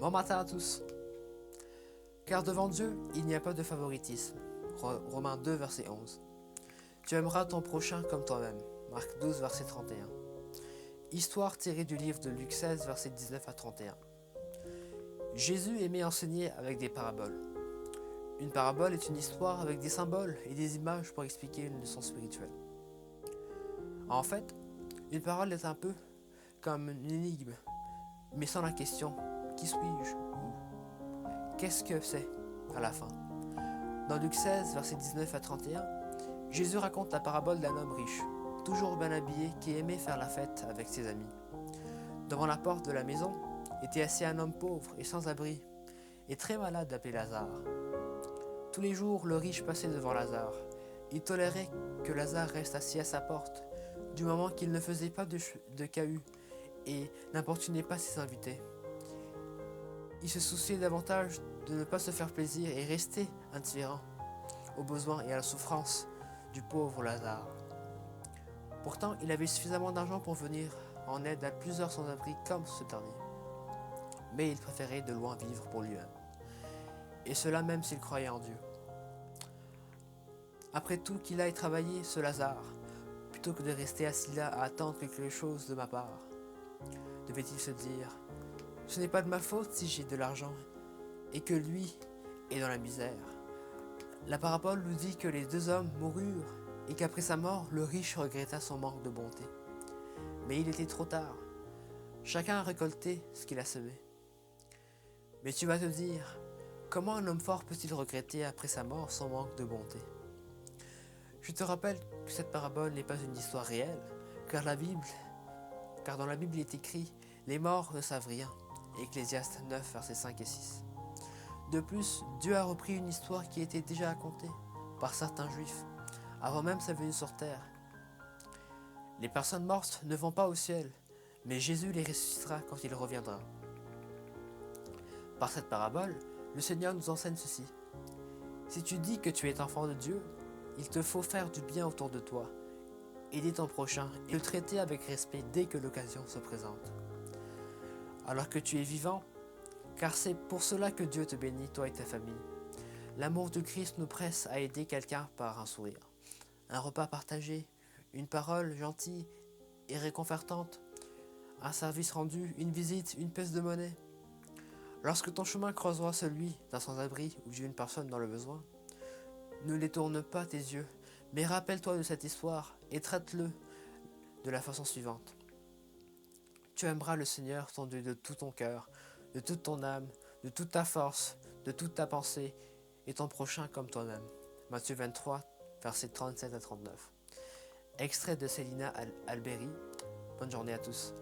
Bon matin à tous. Car devant Dieu, il n'y a pas de favoritisme. Romains 2, verset 11. Tu aimeras ton prochain comme toi-même. Marc 12, verset 31. Histoire tirée du livre de Luc 16, verset 19 à 31. Jésus aimait enseigner avec des paraboles. Une parabole est une histoire avec des symboles et des images pour expliquer une leçon spirituelle. En fait, une parole est un peu comme une énigme, mais sans la question « Qui suis-je » ou « Qu'est-ce que c'est ?» à la fin. Dans Luc 16, versets 19 à 31, Jésus raconte la parabole d'un homme riche, toujours bien habillé, qui aimait faire la fête avec ses amis. Devant la porte de la maison était assis un homme pauvre et sans abri, et très malade appelé Lazare. Tous les jours, le riche passait devant Lazare. Il tolérait que Lazare reste assis à sa porte, du moment qu'il ne faisait pas de cahuts et n'importunait pas ses invités. Il se souciait davantage de ne pas se faire plaisir et rester indifférent aux besoins et à la souffrance du pauvre Lazare. Pourtant, il avait suffisamment d'argent pour venir en aide à plusieurs sans-abri comme ce dernier. Mais il préférait de loin vivre pour lui-même. Et cela même s'il croyait en Dieu. Après tout, qu'il aille travailler, ce Lazare, plutôt que de rester assis là à attendre quelque chose de ma part. Devait-il se dire, ce n'est pas de ma faute si j'ai de l'argent et que lui est dans la misère. La parabole nous dit que les deux hommes moururent et qu'après sa mort, le riche regretta son manque de bonté. Mais il était trop tard. Chacun a récolté ce qu'il a semé. Mais tu vas te dire, comment un homme fort peut-il regretter après sa mort son manque de bonté? Je te rappelle que cette parabole n'est pas une histoire réelle, car dans la Bible il est écrit « Les morts ne savent rien » Ecclésiaste 9, versets 5 et 6. De plus, Dieu a repris une histoire qui était déjà racontée par certains juifs, avant même sa venue sur terre. Les personnes mortes ne vont pas au ciel, mais Jésus les ressuscitera quand il reviendra. Par cette parabole, le Seigneur nous enseigne ceci. Si tu dis que tu es enfant de Dieu, il te faut faire du bien autour de toi, aider ton prochain et le traiter avec respect dès que l'occasion se présente. Alors que tu es vivant, car c'est pour cela que Dieu te bénit, toi et ta famille. L'amour de Christ nous presse à aider quelqu'un par un sourire, un repas partagé, une parole gentille et réconfortante, un service rendu, une visite, une pièce de monnaie. Lorsque ton chemin croisera celui d'un sans-abri ou d'une personne dans le besoin, ne détourne pas tes yeux, mais rappelle-toi de cette histoire et traite-le de la façon suivante. Tu aimeras le Seigneur ton Dieu de tout ton cœur, de toute ton âme, de toute ta force, de toute ta pensée, et ton prochain comme toi-même. Matthieu 23, versets 37 à 39. Extrait de Célina Alberi. Bonne journée à tous.